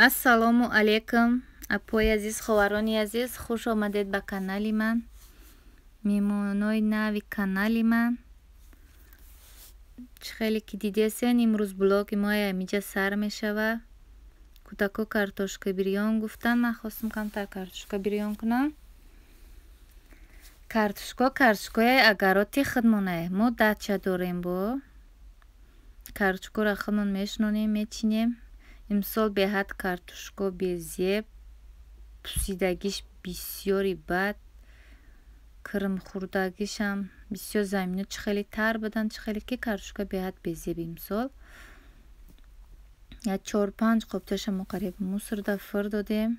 ассалому алайкум апои азиз, ховарони азиз, хуш омадед ба канали ман, меҳмонои нави канали ман. чӣ хеле ки дидесен, имрӯз блоги моя амиҷа сар мешава. кӯдако картошка бирён гуфтан, ман хостам камтар картошка бирён кунам. картошкои агароти худмонае. мо дача дорем, бо картошкоро худмон мешнонем, мечинем. имсол беҳад картошко безеб, пусидагиш бисёри бад, кирмхӯрдагишам бисёр замина чӣ хеле тар будан, чӣ хеле ки картошка беҳад безеб. имсол як 4-5 қопташамо қариб мусорда фир додем.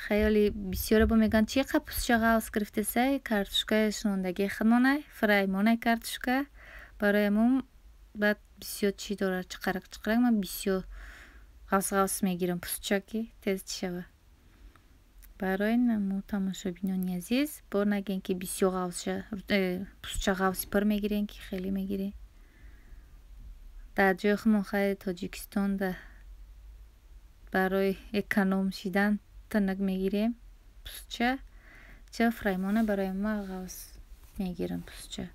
хеёли бисёре бо мегӯянд чӣ қадр пусча ғавз гирифтесай? картошкаи шунондаги худмонай, фраймонай картошка. барои мо баъд бисёр чӣ дорад, чиқарак ман бисёр ғавз мегирам, пусча ки тез чӣ шава. барои мо тамошобинони азиз, бор нагӯем ки бисёр пусча ғавзи пир мегирем, ки хеле мегирем. дар ҷои худмон хеле Тоҷикистонда барои эконом шидан тинак мегирем пусча. ча фраймона барои ма ғавз мегирам пусча.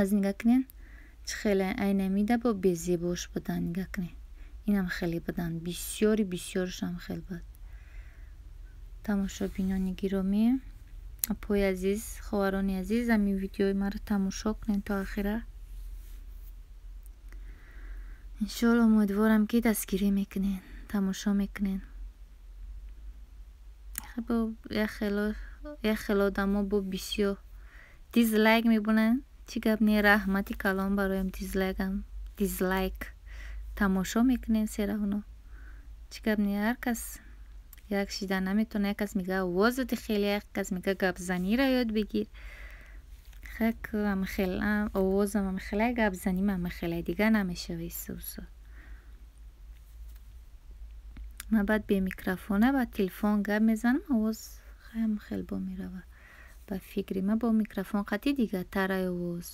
аз нигаҳ кунед чӣ хеле айнамида бо безебош будан. нигаҳ кунед, инам хеле будан, бисёршам хеле буд. тамошобинони гиромӣ, апои азиз, ховарони азиз, ҳамин видеои маро тамошо кунед то охира. иншоалло умедворам ки дастгирӣ мекунед, тамошо мекунед. як хело одамо бо бисёр дизлайк мебунанд. чӣ гап не? раҳмати калон бароям дизлайк тамошо мекунед сераҳоно. чӣ гап не? ҳар кас як шида наметавонад. як кас мегӯяд овозати хеле, як кас мегӯяд гапзаниро ёд бигир. овозам амахелай, гапзаним амахелай, дига намешава исӯсо. ман баъд бе микрофона ба телефон гап мезанам, овоз хеле бо мерава. ба фикри ман бо микрофон қатъи дигартара овоз.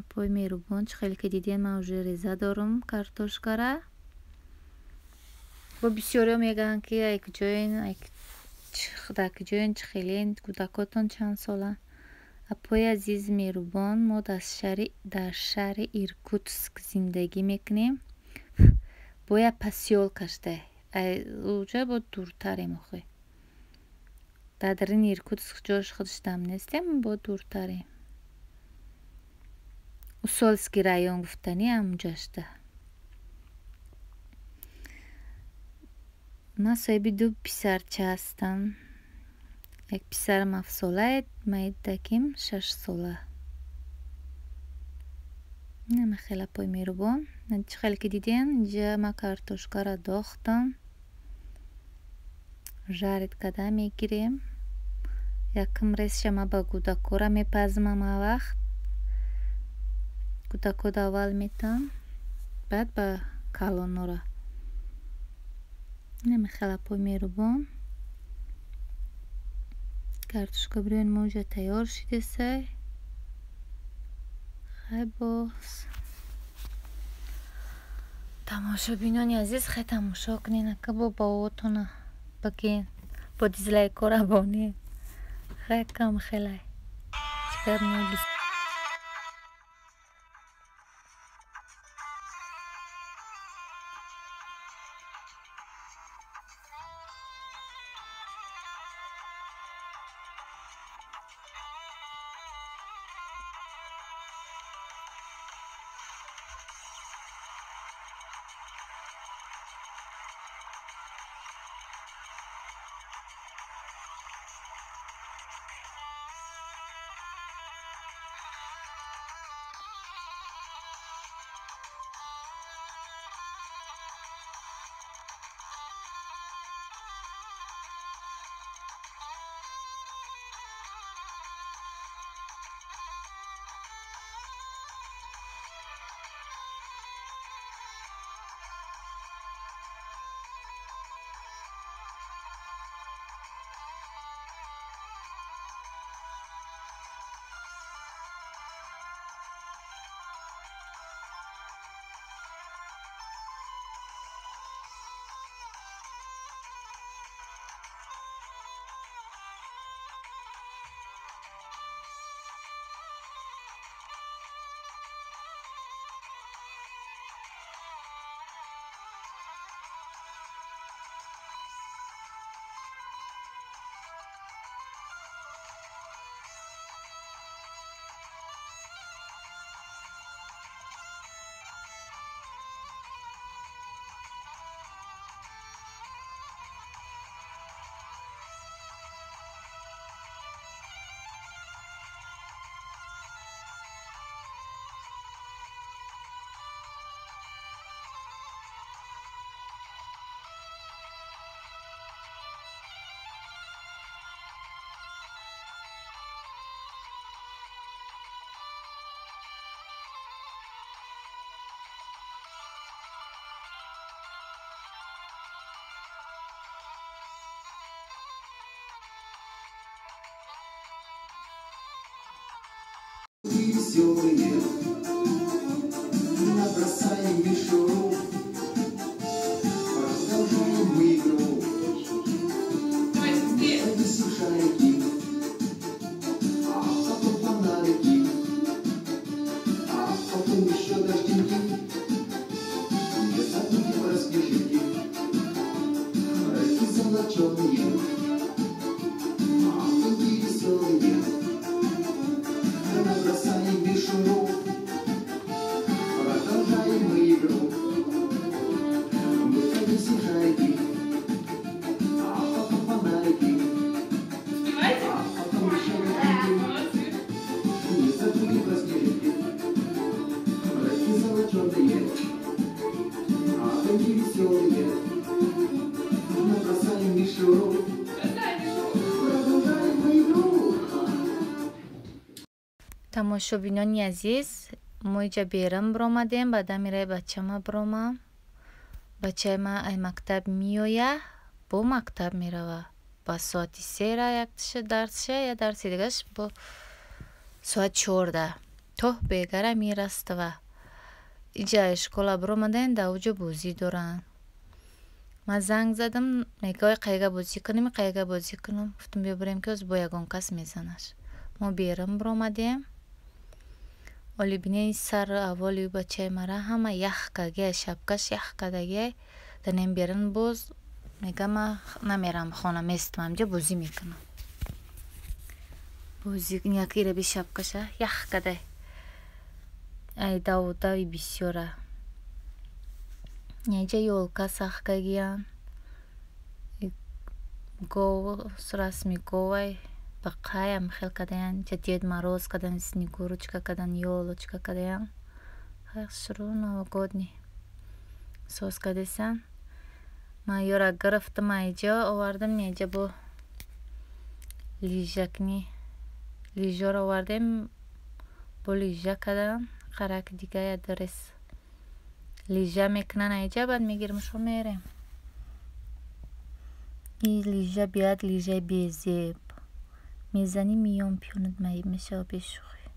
апои меҳрубон, чӣ хеле ки дидем, ман уже реза дорам картошкара. бо бисёриҳо мегӯянд ки ай куҷоен, дар куҷоен, чӣ хелен, кӯдакотон чанд соланд. апои азиз меҳрубон, мо дар шаҳри Иркутск зиндагӣ мекунем. бояд посёлкашда, уҷа бо дуртарем. охе дар дарини Иркутск ҷош худаш там нестем, бо дуртарем. усольский район гуфтани амуҷашда. ман соҳиби 2 писарча ҳастам. як писарам 7 сола, маидаким 6 сола. нама хеле апои меҳрубон, чӣ хеле ки дидем, инҷа ман картошкаро дохтам. жарит када мегирем. якм резша ман ба кӯдакора мепазмам. вақт кӯдакода аввал метам, баъд ба калонора. нама хеле апои меҳрубон, картошка бирёни мо уҷа тайёр шудесай. хай боз тамошобинони азиз, хай тамошо кунед. ака бо бовотона бигӯен, бо дизлайкора бонем. хай кам хелай чигап не. веселые, набросаем мишуру, продолжаем мы игру. Повесим шарики, а потом фонарики, а потом еще дождинки. Не забудем про снежинки, рыбки золоченые, махоньки веселые. Набросаем мишуру, продолжаем мы игру. Мы повесим шарики, а потом фонарики, а потом еще дождинки. Не забудем про снежинки, рыбки золоченые, махоньки веселые. Набросаем мишуру, продолжаем мы игру. тамошобинони азиз, мо иҷа берун биромадем, баъдан мирай бачама бирома. Бачаи ман ай мактаб меоя, бо мактаб мерава. Ба соати 3 як дарсша, я дарси дигаш бо соати 4 то бегара мерастава. Иҷа школа биромадем, да уҷо бозӣ доранд. Ман занг задам, мегӯяд қайга бозӣ кунем, қайга бозӣ кунам. Гуфтам биё бирем ки бо ягон кас мезанаш. Мо берун биромадем. Оли бинем сар авволи бачаи мара ҳама ях кардагия, шапкаш ях кардагия. Данем берун боз мегам ман намерам хона, меистам ҳамҷа бозӣ мекунам. Бозӣ якира би шапкаша ях кардай. Ай дави бисёра. Яҷа ёлка сах кардагиян. Гов расми говай бақаям хел кардаян, ҷа Дед Мороз кардан, Снегурочка кардан, ёлочка кардаян. Хашру новогодний соз кардасан. Ман ёра гирифтам айҷа овардам, неҷа бо лижакни лижаро овардем, бо лижа кардан, қарак дига я дирес лижа мекунан айҷа, баъд мегирмашо мерем. И лижа биёд, лижаи безеб мезани миён пиёнат маиб мешава бешухӣ.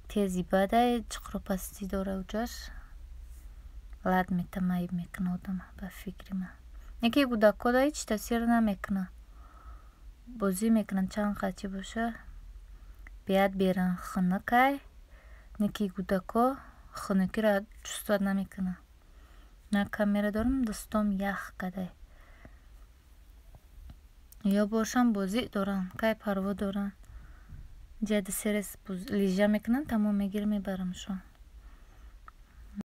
Тези бадай чуқро пастӣ дора уҷаш лад мета маиб мекуна одама ба фикри ман. Яке кӯдакҳо ҳеҷ таъсир намекунад. Бозӣ мекунанд чанд қачи боша. Биёд берун хунукай. Яке кӯдакҳо хунукиро ҷустат намекунанд. Ман камера дорам, дӯстом ях кардай. Ё бошам бозӣ доранд, кай парво доранд. Ҷади серес лижа мекунанд, тамом мегирам мебарамшон.